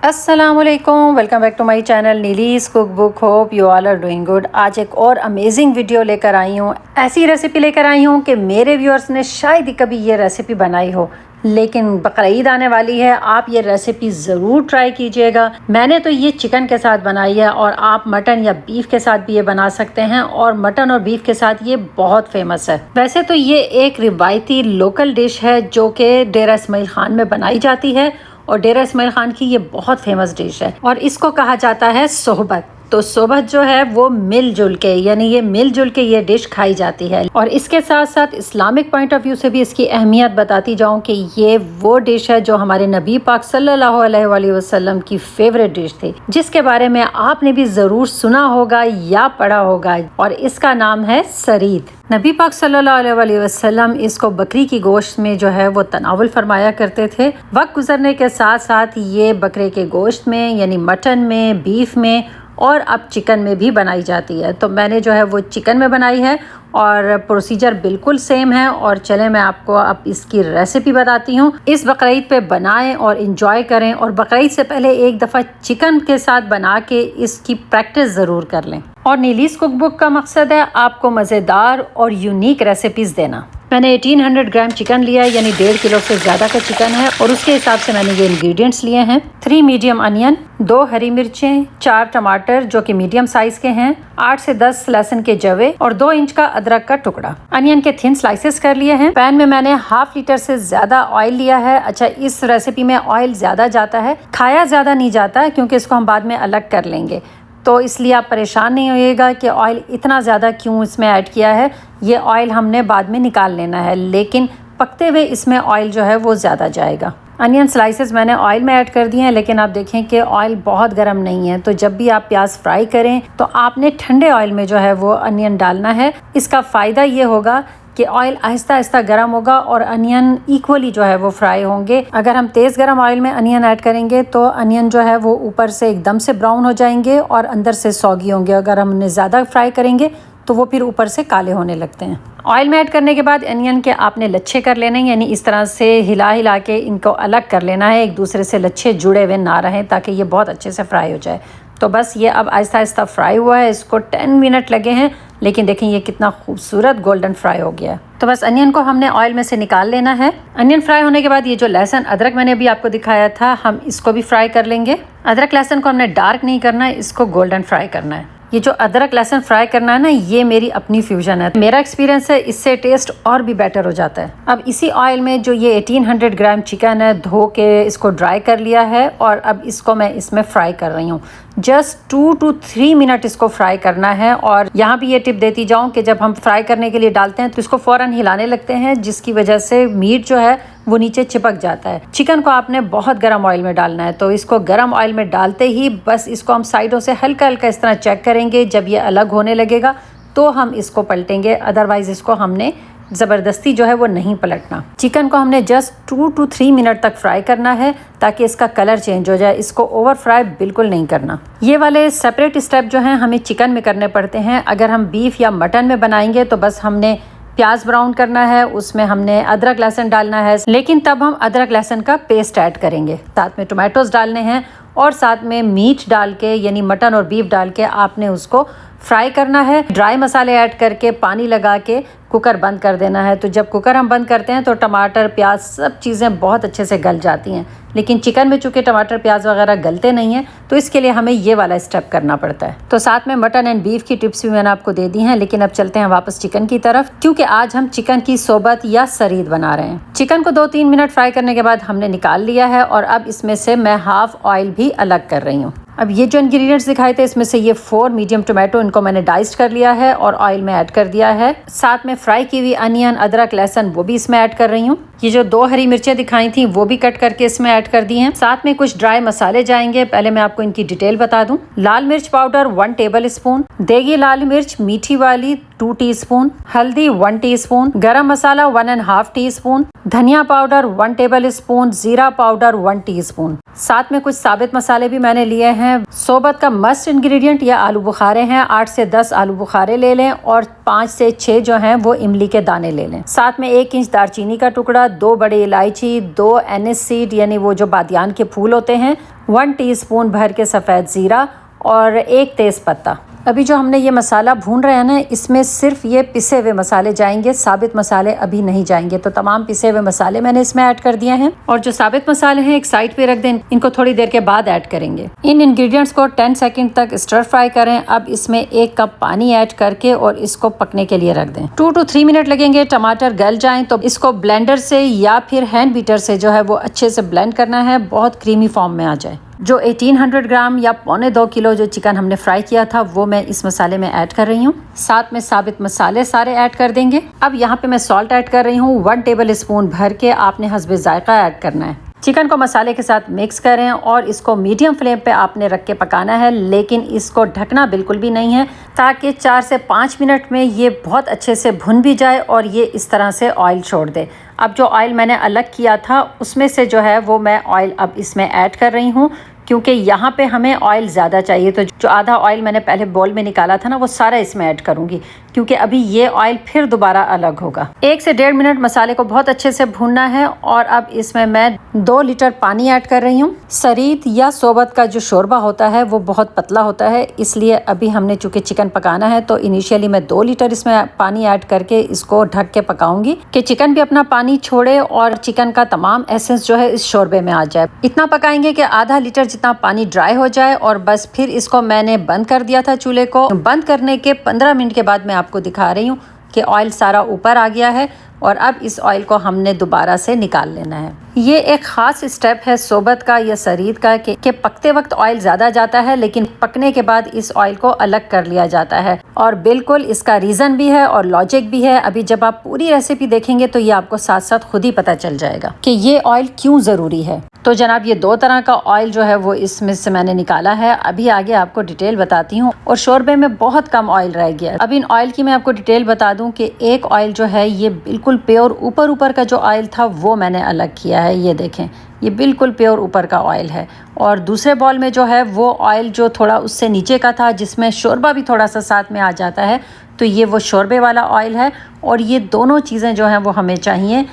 अस्सलामुअलैकुम, welcome back to my channel Neeli's cook book. Hope you all are doing good. आज एक और amazing video लेकर आई हूँ। ऐसी रेसिपी लेकर आई हूँ कि मेरे व्यूअर्स ने शायद ही कभी ये रेसिपी बनाई हो, लेकिन बकरीद आने वाली है, आप ये रेसिपी ज़रूर ट्राई कीजिएगा। मैंने तो ये चिकन के साथ बनाई है और आप मटन या बीफ के साथ भी ये बना सकते हैं, और मटन और बीफ के साथ ये बहुत फेमस है। वैसे तो ये एक रिवायती लोकल डिश है जो कि डेरा इस्माइल खान में बनाई जाती है, और डेरा इस्माइल खान की ये बहुत फेमस डिश है और इसको कहा जाता है सोहबत। तो सोहबत जो है वो मिलजुल के, यानी ये मिलजुल के ये डिश खाई जाती है। और इसके साथ साथ इस्लामिक पॉइंट ऑफ व्यू से भी इसकी अहमियत बताती जाऊं कि ये वो डिश है जो हमारे नबी पाक सल्लल्लाहु अलैहि वसल्लम की फेवरेट डिश थी, जिसके बारे में आपने भी ज़रूर सुना होगा या पढ़ा होगा, और इसका नाम है सरीद। नबी पाक सल्लल्लाहु अलैहि वसल्लम इसको बकरी की गोश्त में जो है वो तनावुल फरमाया करते थे। वक्त गुजरने के साथ साथ ये बकरे के गोश्त में, यानी मटन में, बीफ में और अब चिकन में भी बनाई जाती है। तो मैंने जो है वो चिकन में बनाई है और प्रोसीजर बिल्कुल सेम है। और चलें मैं आपको अब इसकी रेसिपी बताती हूँ। इस बकरीद पे बनाएं और इन्जॉय करें, और बकरीद से पहले एक दफ़ा चिकन के साथ बना के इसकी प्रैक्टिस ज़रूर कर लें। और नीलीज़ कुक बुक का मकसद है आपको मज़ेदार और यूनिक रेसिपीज़ देना। मैंने 1800 ग्राम चिकन लिया है, यानी 1.5 किलो से ज़्यादा का चिकन है, और उसके हिसाब से मैंने ये इंग्रेडिएंट्स लिए हैं। 3 मीडियम अनियन, 2 हरी मिर्चें, 4 टमाटर जो कि मीडियम साइज़ के हैं, 8 से 10 लहसुन के जवे और 2 इंच का अदरक का टुकड़ा। अनियन के थिन स्लाइसेस कर लिए हैं। पैन में मैंने ½ लीटर से ज़्यादा ऑयल लिया है। अच्छा, इस रेसिपी में ऑयल ज़्यादा जाता है, खाया ज़्यादा नहीं जाता, क्योंकि इसको हम बाद में अलग कर लेंगे, तो इसलिए आप परेशान नहीं होइएगा कि ऑयल इतना ज़्यादा क्यों इसमें ऐड किया है। ये ऑयल हमने बाद में निकाल लेना है, लेकिन पकते हुए इसमें ऑयल जो है वो ज़्यादा जाएगा। अनियन स्लाइसेस मैंने ऑयल में ऐड कर दिए हैं, लेकिन आप देखें कि ऑयल बहुत गर्म नहीं है। तो जब भी आप प्याज फ्राई करें तो आपने ठंडे ऑयल में जो है वो अनियन डालना है। इसका फ़ायदा ये होगा कि ऑयल आहिस्ता आहिस्ता गर्म होगा और अनियन इक्वली जो है वो फ्राई होंगे। अगर हम तेज़ गर्म ऑयल में अनियन ऐड करेंगे तो अनियन जो है वो ऊपर से एकदम से ब्राउन हो जाएंगे और अंदर से सौगी होंगे। अगर हम उन्हें ज़्यादा फ्राई करेंगे तो वो फिर ऊपर से काले होने लगते हैं। ऑयल में ऐड करने के बाद अनियन के आपने लच्छे कर लेने हैं, यानी इस तरह से हिला हिला के इनको अलग कर लेना है, एक दूसरे से लच्छे जुड़े हुए ना रहें, ताकि ये बहुत अच्छे से फ्राई हो जाए। तो बस ये अब आहिस्ता आहिस्ता फ्राई हुआ है, इसको 10 मिनट लगे हैं, लेकिन देखें ये कितना खूबसूरत गोल्डन फ्राई हो गया है। तो बस अनियन को हमने ऑयल में से निकाल लेना है। अनियन फ्राई होने के बाद ये जो लहसुन अदरक मैंने अभी आपको दिखाया था, हम इसको भी फ्राई कर लेंगे। अदरक लहसुन को हमने डार्क नहीं करना है, इसको गोल्डन फ्राई करना है। ये जो अदरक लहसुन फ्राई करना है ना, ये मेरी अपनी फ्यूजन है, मेरा एक्सपीरियंस है, इससे टेस्ट और भी बेटर हो जाता है। अब इसी ऑयल में जो ये 1800 ग्राम चिकन है, धो के इसको ड्राई कर लिया है, और अब इसको मैं इसमें फ्राई कर रही हूँ। जस्ट 2 to 3 मिनट इसको फ्राई करना है। और यहाँ भी ये टिप देती जाऊँ कि जब हम फ्राई करने के लिए डालते हैं तो इसको फ़ौरन हिलाने लगते हैं, जिसकी वजह से मीट जो है वो नीचे चिपक जाता है। चिकन को आपने बहुत गर्म ऑयल में डालना है, तो इसको गर्म ऑयल में डालते ही बस इसको हम साइडों से हल्का हल्का इस तरह चेक करेंगे। जब ये अलग होने लगेगा तो हम इसको पलटेंगे, अदरवाइज़ इसको हमने ज़बरदस्ती जो है वो नहीं पलटना। चिकन को हमने जस्ट 2 to 3 मिनट तक फ्राई करना है, ताकि इसका कलर चेंज हो जाए। इसको ओवर फ्राई बिल्कुल नहीं करना। ये वाले सेपरेट स्टेप जो हैं हमें चिकन में करने पड़ते हैं। अगर हम बीफ या मटन में बनाएंगे तो बस हमने प्याज ब्राउन करना है, उसमें हमने अदरक लहसुन डालना है, लेकिन तब हम अदरक लहसुन का पेस्ट ऐड करेंगे, साथ में टोमेटोज़ डालने हैं, और साथ में मीट डाल के, यानी मटन और बीफ डाल के आपने उसको फ्राई करना है। ड्राई मसाले ऐड करके पानी लगा के कुकर बंद कर देना है। तो जब कुकर हम बंद करते हैं तो टमाटर, प्याज, सब चीज़ें बहुत अच्छे से गल जाती हैं, लेकिन चिकन में चूँकि टमाटर, प्याज वगैरह गलते नहीं हैं, तो इसके लिए हमें ये वाला स्टेप करना पड़ता है। तो साथ में मटन एंड बीफ की टिप्स भी मैंने आपको दे दी हैं, लेकिन अब चलते हैं वापस चिकन की तरफ, क्योंकि आज हम चिकन की सोबत या सरीद बना रहे हैं। चिकन को 2-3 मिनट फ्राई करने के बाद हमने निकाल लिया है, और अब इसमें से मैं ½ ऑयल भी अलग कर रही हूँ। अब ये जो इंग्रेडिएंट्स दिखाए थे, इसमें से ये 4 मीडियम टोमेटो, इनको मैंने डाइस्ड कर लिया है और ऑयल में ऐड कर दिया है। साथ में फ्राई की हुई अनियन, अदरक, लहसुन वो भी इसमें ऐड कर रही हूँ। ये जो 2 हरी मिर्चें दिखाई थी वो भी कट करके इसमें ऐड कर दी हैं। साथ में कुछ ड्राई मसाले जाएंगे, पहले मैं आपको इनकी डिटेल बता दूं। लाल मिर्च पाउडर 1 टेबल स्पून, देगी लाल मिर्च मीठी वाली 2 टीस्पून, हल्दी 1 टीस्पून, गरम मसाला 1.5 टीस्पून, धनिया पाउडर 1 टेबल स्पून, जीरा पाउडर 1 टीस्पून, साथ में कुछ साबित मसाले भी मैंने लिए हैं। सोबत का मस्ट इंग्रेडिएंट ये आलू बुखारे हैं। 8 से 10 आलू बुखारे ले लें और 5 से 6 जो हैं वो इमली के दाने ले लें। साथ में 1 इंच दालचीनी का टुकड़ा, 2 बड़ी इलायची, 2 एनिस सीड यानी वो जो बादियान के फूल होते हैं, 1 टीस्पून भर के सफ़ेद ज़ीरा और 1 तेज़ पत्ता। अभी जो हमने ये मसाला भून रहे हैं ना, इसमें सिर्फ ये पिसे हुए मसाले जाएंगे, साबित मसाले अभी नहीं जाएंगे। तो तमाम पिसे हुए मसाले मैंने इसमें ऐड कर दिए हैं और जो साबित मसाले हैं एक साइड पे रख दें, इनको थोड़ी देर के बाद ऐड करेंगे। इन इंग्रेडिएंट्स को 10 सेकंड तक स्टर फ्राई करें। अब इसमें 1 कप पानी ऐड करके और इसको पकने के लिए रख दें। 2 to 3 मिनट लगेंगे। टमाटर गल जाएं तो इसको ब्लेंडर से या फिर हैंड बीटर से जो है वो अच्छे से ब्लेंड करना है, बहुत क्रीमी फॉर्म में आ जाए। जो 1800 ग्राम या 1.25 किलो जो चिकन हमने फ्राई किया था वो मैं इस मसाले में ऐड कर रही हूँ। साथ में साबित मसाले सारे ऐड कर देंगे। अब यहाँ पे मैं सॉल्ट ऐड कर रही हूँ 1 टेबल स्पून भर के, आपने हस्बे जायका ऐड करना है। चिकन को मसाले के साथ मिक्स करें और इसको मीडियम फ्लेम पे आपने रख के पकाना है, लेकिन इसको ढकना बिल्कुल भी नहीं है, ताकि 4 से 5 मिनट में ये बहुत अच्छे से भुन भी जाए और ये इस तरह से ऑयल छोड़ दे। अब जो ऑयल मैंने अलग किया था उसमें से जो है वो मैं ऑयल अब इसमें ऐड कर रही हूँ, क्योंकि यहाँ पे हमें ऑयल ज़्यादा चाहिए। तो जो आधा ऑयल मैंने पहले बॉल में निकाला था ना, वो सारा इसमें ऐड करूँगी, क्योंकि अभी ये ऑयल फिर दोबारा अलग होगा। 1 से 1.5 मिनट मसाले को बहुत अच्छे से भूनना है और अब इसमें मैं 2 लीटर पानी ऐड कर रही हूँ। सरीद या सोबत का जो शोरबा होता है वो बहुत पतला होता है, इसलिए अभी हमने चूँकि चिकन पकाना है तो इनिशियली मैं 2 लीटर इसमें पानी ऐड करके इसको ढक के पकाऊंगी कि चिकन भी अपना पानी छोड़े और चिकन का तमाम एसेंस जो है इस शोरबे में आ जाए। इतना पकाएंगे कि आधा लीटर जितना पानी ड्राई हो जाए और बस फिर इसको मैंने बंद कर दिया था। चूल्हे को बंद करने के 15 मिनट के बाद मैं आपको दिखा रही हूँ कि ऑयल सारा ऊपर आ गया है और अब इस ऑयल को हमने दोबारा से निकाल लेना है। ये एक ख़ास स्टेप है सोबत का या सरीद का कि पकते वक्त ऑयल ज़्यादा जाता है, लेकिन पकने के बाद इस ऑयल को अलग कर लिया जाता है और बिल्कुल इसका रीज़न भी है और लॉजिक भी है। अभी जब आप पूरी रेसिपी देखेंगे तो ये आपको साथ साथ खुद ही पता चल जाएगा कि ये ऑयल क्यों ज़रूरी है। तो जनाब ये 2 तरह का ऑयल जो है वो इसमें से मैंने निकाला है। अभी आगे आपको डिटेल बताती हूँ और शोरबे में बहुत कम ऑयल रह गया। अब इन ऑयल की मैं आपको डिटेल बता दूँ कि एक ऑयल जो है ये बिल्कुल प्योर ऊपर का जो ऑयल था वो मैंने अलग किया है। ये देखें, ये बिल्कुल प्योर ऊपर का ऑयल है और दूसरे बॉल में जो है वो ऑयल जो थोड़ा उससे नीचे का था, जिसमें शोरबा भी थोड़ा सा साथ में आ जाता है, तो ये वो शोरबे वाला ऑयल है। और ये दोनों चीज़ें जो हैं वो हमें चाहिए।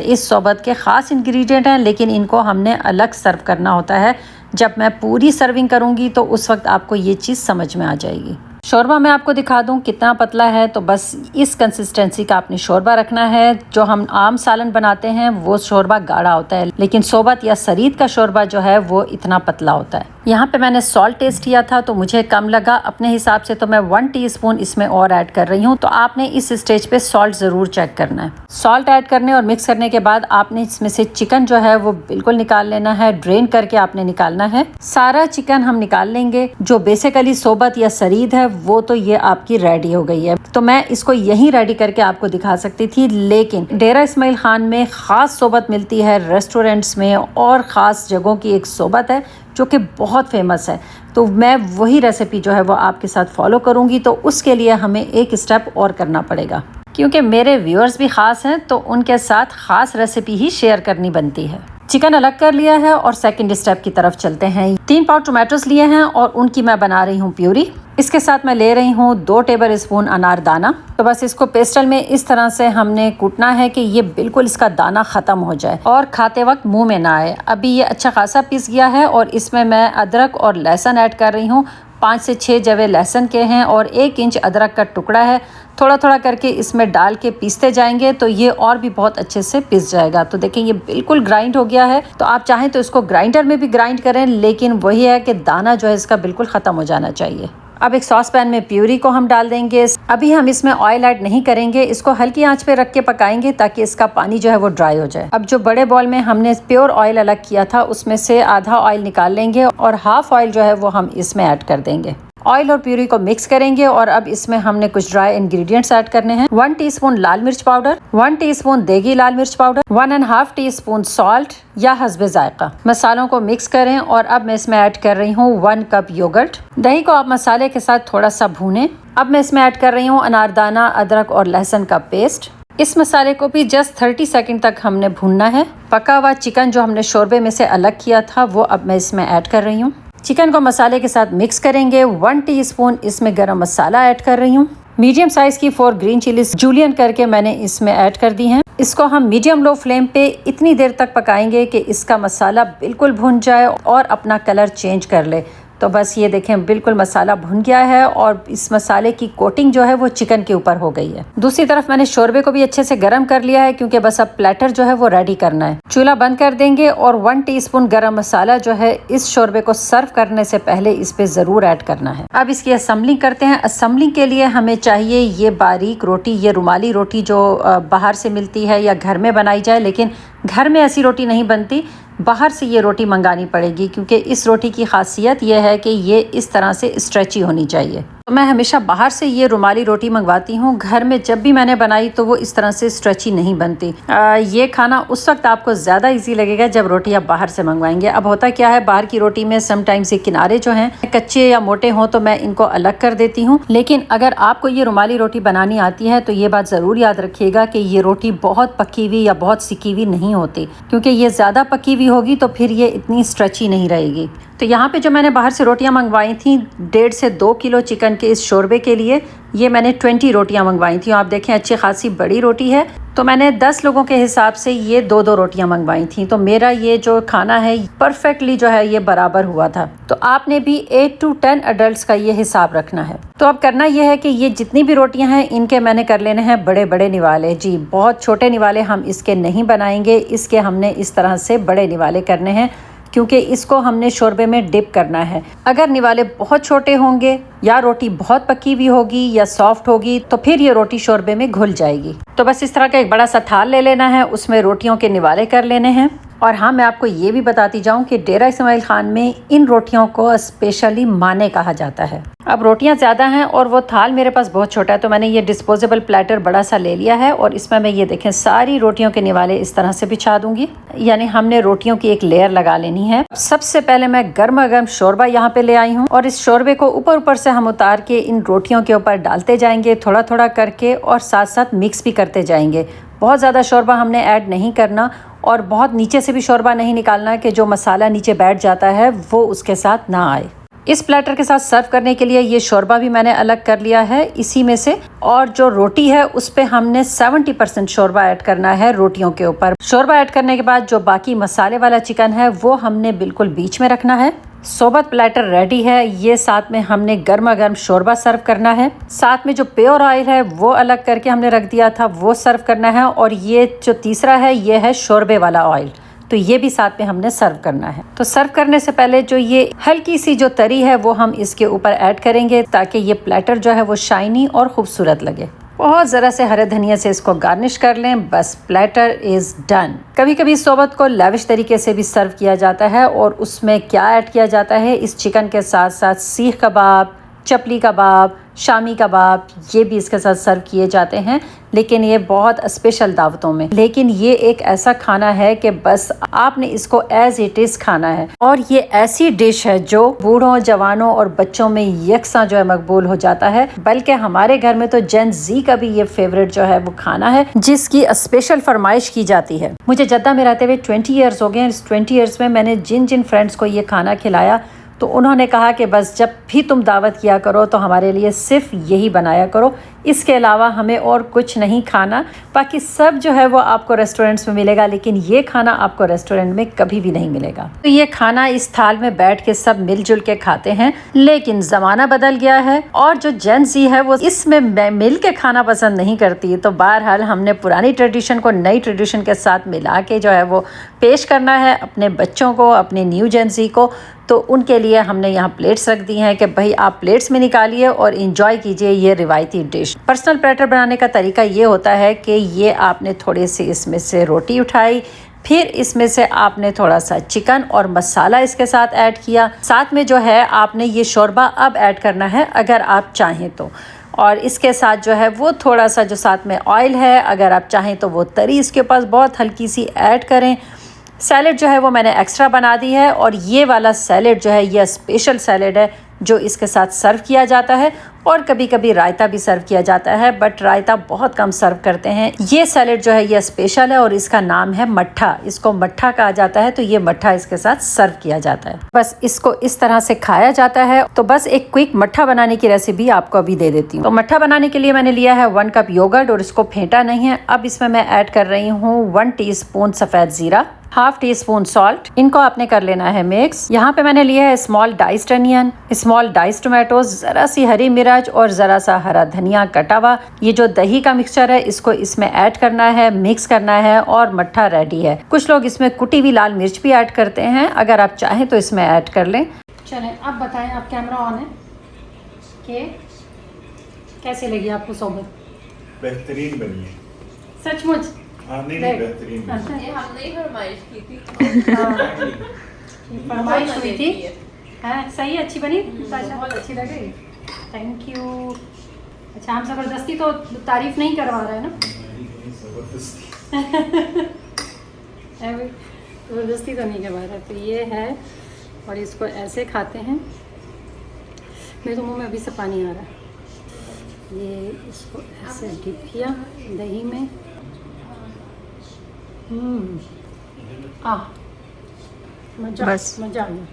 इस सोबत के ख़ास इंग्रेडिएंट हैं, लेकिन इनको हमने अलग सर्व करना होता है। जब मैं पूरी सर्विंग करूँगी तो उस वक्त आपको ये चीज़ समझ में आ जाएगी। शोरबा मैं आपको दिखा दूं कितना पतला है, तो बस इस कंसिस्टेंसी का आपने शोरबा रखना है। जो हम आम सालन बनाते हैं वो शोरबा गाढ़ा होता है, लेकिन सोबत या सरीद का शोरबा जो है वो इतना पतला होता है। यहाँ पे मैंने सॉल्ट टेस्ट किया था तो मुझे कम लगा अपने हिसाब से, तो मैं 1 टीस्पून इसमें और ऐड कर रही हूँ। तो आपने इस स्टेज पे सॉल्ट ज़रूर चेक करना है। सॉल्ट ऐड करने और मिक्स करने के बाद आपने इसमें से चिकन जो है वो बिल्कुल निकाल लेना है, ड्रेन करके आपने निकालना है। सारा चिकन हम निकाल लेंगे। जो बेसिकली सोबत या सरीद है वो तो ये आपकी रेडी हो गई है, तो मैं इसको यहीं रेडी करके आपको दिखा सकती थी, लेकिन डेरा इस्माइल खान में ख़ास सोबत मिलती है रेस्टोरेंट्स में, और ख़ास जगहों की एक सोबत है जो कि बहुत फेमस है। तो मैं वही रेसिपी जो है वो आपके साथ फॉलो करूँगी। तो उसके लिए हमें एक स्टेप और करना पड़ेगा, क्योंकि मेरे व्यूअर्स भी ख़ास हैं तो उनके साथ ख़ास रेसिपी ही शेयर करनी बनती है। चिकन अलग कर लिया है और सेकंड स्टेप की तरफ चलते हैं। 3 पाउंड टोमेटोस लिए हैं और उनकी मैं बना रही हूँ प्यूरी। इसके साथ मैं ले रही हूँ 2 टेबल स्पून अनारदाना। तो बस इसको पेस्टल में इस तरह से हमने कूटना है कि ये बिल्कुल इसका दाना ख़त्म हो जाए और खाते वक्त मुंह में ना आए। अभी ये अच्छा खासा पिस गया है और इसमें मैं अदरक और लहसुन ऐड कर रही हूँ। 5 से 6 जवे लहसुन के हैं और 1 इंच अदरक का टुकड़ा है। थोड़ा थोड़ा करके इसमें डाल के पीसते जाएंगे तो ये और भी बहुत अच्छे से पिस जाएगा। तो देखें ये बिल्कुल ग्राइंड हो गया है। तो आप चाहें तो इसको ग्राइंडर में भी ग्राइंड करें, लेकिन वही है कि दाना जो है इसका बिल्कुल ख़त्म हो जाना चाहिए। अब एक सॉस पैन में प्यूरी को हम डाल देंगे। अभी हम इसमें ऑयल ऐड नहीं करेंगे, इसको हल्की आंच पे रख के पकाएंगे ताकि इसका पानी जो है वो ड्राई हो जाए। अब जो बड़े बॉल में हमने प्योर ऑयल अलग किया था उसमें से आधा ऑयल निकाल लेंगे और हाफ ऑयल जो है वो हम इसमें ऐड कर देंगे। ऑयल और प्यूरी को मिक्स करेंगे और अब इसमें हमने कुछ ड्राई इंग्रेडिएंट्स ऐड करने हैं। 1 टीस्पून लाल मिर्च पाउडर, 1 टीस्पून देगी लाल मिर्च पाउडर, 1.5 टीस्पून सॉल्ट या हस्बे जायका। मसालों को मिक्स करें और अब मैं इसमें ऐड कर रही हूँ 1 कप योगर्ट। दही को आप मसाले के साथ थोड़ा सा भूनें। अब मैं इसमें ऐड कर रही हूँ अनारदाना, अदरक और लहसुन का पेस्ट। इस मसाले को भी जस्ट 30 सेकंड तक हमने भूनना है। पका हुआ चिकन जो हमने शोरबे में से अलग किया था वो अब मैं इसमें ऐड कर रही हूँ। चिकन को मसाले के साथ मिक्स करेंगे। 1 टीस्पून इसमें गरम मसाला ऐड कर रही हूँ। मीडियम साइज़ की 4 ग्रीन चिलीज जूलियन करके मैंने इसमें ऐड कर दी हैं। इसको हम मीडियम लो फ्लेम पे इतनी देर तक पकाएंगे कि इसका मसाला बिल्कुल भुन जाए और अपना कलर चेंज कर ले। तो बस ये देखें बिल्कुल मसाला भुन गया है और इस मसाले की कोटिंग जो है वो चिकन के ऊपर हो गई है। दूसरी तरफ मैंने शोरबे को भी अच्छे से गर्म कर लिया है क्योंकि बस अब प्लेटर जो है वो रेडी करना है। चूल्हा बंद कर देंगे और 1 टीस्पून गरम मसाला जो है इस शोरबे को सर्व करने से पहले इस पे ज़रूर ऐड करना है। अब इसकी असेंबलिंग करते हैं। असेंबलिंग के लिए हमें चाहिए ये बारीक रोटी, ये रुमाली रोटी जो बाहर से मिलती है या घर में बनाई जाए, लेकिन घर में ऐसी रोटी नहीं बनती, बाहर से ये रोटी मंगानी पड़ेगी क्योंकि इस रोटी की खासियत ये है कि ये इस तरह से स्ट्रेची होनी चाहिए। तो मैं हमेशा बाहर से ये रुमाली रोटी मंगवाती हूँ। घर में जब भी मैंने बनाई तो वो इस तरह से स्ट्रेची नहीं बनती। ये खाना उस वक्त आपको ज़्यादा इजी लगेगा जब रोटी आप बाहर से मंगवाएंगे। अब होता क्या है, बाहर की रोटी में समटाइम्स ये किनारे जो हैं कच्चे या मोटे हों तो मैं इनको अलग कर देती हूँ, लेकिन अगर आपको ये रुमाली रोटी बनानी आती है तो ये बात ज़रूर याद रखिएगा कि ये रोटी बहुत पकी हुई या बहुत सिकी हुई नहीं होती, क्योंकि ये ज़्यादा पकी हुई होगी तो फिर ये इतनी स्ट्रेची नहीं रहेगी। तो यहाँ पे जो मैंने बाहर से रोटियाँ मंगवाई थी 1.5 से 2 किलो चिकन के इस शोरबे के लिए, ये मैंने 20 रोटियाँ मंगवाई थी। आप देखें अच्छी खासी बड़ी रोटी है। तो मैंने 10 लोगों के हिसाब से ये 2-2 रोटियाँ मंगवाई थी। तो मेरा ये जो खाना है परफेक्टली जो है ये बराबर हुआ था। तो आपने भी 8 to 10 अडल्ट का ये हिसाब रखना है। तो अब करना ये है कि ये जितनी भी रोटियाँ हैं इनके मैंने कर लेने हैं बड़े बड़े निवाले। जी, बहुत छोटे निवाले हम इसके नहीं बनाएंगे, इसके हमने इस तरह से बड़े निवाले करने हैं क्योंकि इसको हमने शोरबे में डिप करना है। अगर निवाले बहुत छोटे होंगे या रोटी बहुत पकी हुई होगी या सॉफ्ट होगी तो फिर ये रोटी शोरबे में घुल जाएगी। तो बस इस तरह का एक बड़ा सा थाल ले लेना है, उसमें रोटियों के निवाले कर लेने हैं। और हाँ, मैं आपको ये भी बताती जाऊँ कि डेरा इस्माइल खान में इन रोटियों को स्पेशली माने कहा जाता है। अब रोटियां ज़्यादा हैं और वो थाल मेरे पास बहुत छोटा है, तो मैंने ये डिस्पोजेबल प्लेटर बड़ा सा ले लिया है और इसमें मैं ये देखें सारी रोटियों के निवाले इस तरह से बिछा दूंगी, यानी हमने रोटियों की एक लेयर लगा लेनी है। सबसे पहले मैं गर्मा गर्म शोरबा यहाँ पे ले आई हूँ और इस शोरबे को ऊपर ऊपर से हम उतार के इन रोटियों के ऊपर डालते जाएंगे थोड़ा थोड़ा करके और साथ साथ मिक्स भी करते जाएंगे। बहुत ज़्यादा शोरबा हमने ऐड नहीं करना और बहुत नीचे से भी शोरबा नहीं निकालना कि जो मसाला नीचे बैठ जाता है वो उसके साथ ना आए। इस प्लेटर के साथ सर्व करने के लिए ये शोरबा भी मैंने अलग कर लिया है इसी में से, और जो रोटी है उस पे हमने 70% शोरबा ऐड करना है रोटियों के ऊपर। शोरबा ऐड करने के बाद जो बाकी मसाले वाला चिकन है वो हमने बिल्कुल बीच में रखना है। सोबत प्लेटर रेडी है। ये साथ में हमने गर्मा गर्म शोरबा सर्व करना है, साथ में जो प्योर ऑयल है वो अलग करके हमने रख दिया था वो सर्व करना है, और ये जो तीसरा है ये है शोरबे वाला ऑयल, तो ये भी साथ में हमने सर्व करना है। तो सर्व करने से पहले जो ये हल्की सी जो तरी है वो हम इसके ऊपर ऐड करेंगे ताकि ये प्लेटर जो है वो शाइनी और खूबसूरत लगे। बहुत ज़रा से हरे धनिया से इसको गार्निश कर लें, बस प्लेटर इज़ डन। कभी कभी सोबत को लाविश तरीके से भी सर्व किया जाता है और उसमें क्या ऐड किया जाता है, इस चिकन के साथ साथ सीख कबाब, चपली कबाब, शामी कबाब, ये भी इसके साथ सर्व किए जाते हैं, लेकिन ये बहुत स्पेशल दावतों में। लेकिन ये एक ऐसा खाना है कि बस आपने इसको एज इट इज़ खाना है, और ये ऐसी डिश है जो बूढ़ों, जवानों और बच्चों में यकसा जो है मकबूल हो जाता है। बल्कि हमारे घर में तो जेन जी का भी ये फेवरेट जो है वो खाना है जिसकी स्पेशल फरमाइश की जाती है। मुझे जद्दा में रहते हुए 20 ईयर्स हो गए। इस 20 ईयर्स में मैंने जिन जिन फ्रेंड्स को ये खाना खिलाया तो उन्होंने कहा कि बस जब भी तुम दावत किया करो तो हमारे लिए सिर्फ यही बनाया करो, इसके अलावा हमें और कुछ नहीं खाना। बाकी सब जो है वो आपको रेस्टोरेंट्स में मिलेगा, लेकिन ये खाना आपको रेस्टोरेंट में कभी भी नहीं मिलेगा। तो ये खाना इस थाल में बैठ के सब मिलजुल के खाते हैं, लेकिन ज़माना बदल गया है और जो जेन ज़ी है वो इसमें मिल के खाना पसंद नहीं करती। तो बहरहाल हमने पुरानी ट्रेडिशन को नई ट्रेडिशन के साथ मिला के जो है वो पेश करना है अपने बच्चों को, अपने न्यू जेन ज़ी को। तो उनके लिए हमने यहाँ प्लेट्स रख दी हैं कि भाई आप प्लेट्स में निकालिए और इंजॉय कीजिए ये रिवायती डिश। पर्सनल प्लेटर बनाने का तरीका ये होता है कि ये आपने थोड़ी सी इसमें से रोटी उठाई, फिर इसमें से आपने थोड़ा सा चिकन और मसाला इसके साथ ऐड किया, साथ में जो है आपने ये शोरबा अब ऐड करना है अगर आप चाहें तो, और इसके साथ जो है वो थोड़ा सा जो साथ में ऑयल है अगर आप चाहें तो वो तरी इसके पास बहुत हल्की सी ऐड करें। सैलेड जो है वो मैंने एक्स्ट्रा बना दी है, और ये वाला सैलेड जो है ये स्पेशल सैलेड है जो इसके साथ सर्व किया जाता है। और कभी कभी रायता भी सर्व किया जाता है, बट रायता बहुत कम सर्व करते हैं। ये सैलेड जो है ये स्पेशल है और इसका नाम है मट्ठा। इसको मट्ठा कहा जाता है, तो ये मट्ठा इसके साथ सर्व किया जाता है। बस इसको इस तरह से खाया जाता है। तो बस एक क्विक मट्ठा बनाने की रेसिपी आपको अभी दे देती हूँ। तो मट्ठा बनाने के लिए मैंने लिया है 1 कप योगर्ट और इसको फेंटा नहीं है। अब इसमें मैं ऐड कर रही हूँ 1 टीस्पून सफ़ेद ज़ीरा, हाफ टी स्पून सॉल्ट। इनको आपने कर लेना है मिक्स। यहाँ पे मैंने लिया है small diced onion, small diced tomatoes, ज़रा सी हरी मिर्च और ज़रा सा हरा धनिया कटा हुआ। ये जो दही का मिक्सचर है इसको इसमें ऐड करना है, मिक्स करना है और मट्ठा रेडी है। कुछ लोग इसमें कुटी हुई लाल मिर्च भी ऐड करते हैं, अगर आप चाहें तो इसमें ऐड कर लें। चलें अब बताएं, आप कैमरा ऑन है कि कैसी लगी आपको सोबत? बेहतरीन बनी है सचमुच? हाँ, नहीं बेहतरीन बनी। ये हमने ही फरमाइश की थी। फरमाइश हुई थी। हाँ सही, अच्छी बनी। बहुत अच्छी लग रही। Thank you. अच्छा, हम ज़बरदस्ती तो तारीफ नहीं करवा रहे हैं ना? ज़बरदस्ती तो नहीं करवा रहे। तो ये है और इसको ऐसे खाते हैं। मेरे तो मुंह में अभी से पानी आ रहा है। ये इसको ऐसे डिप किया दही में। मज़ा आ गया।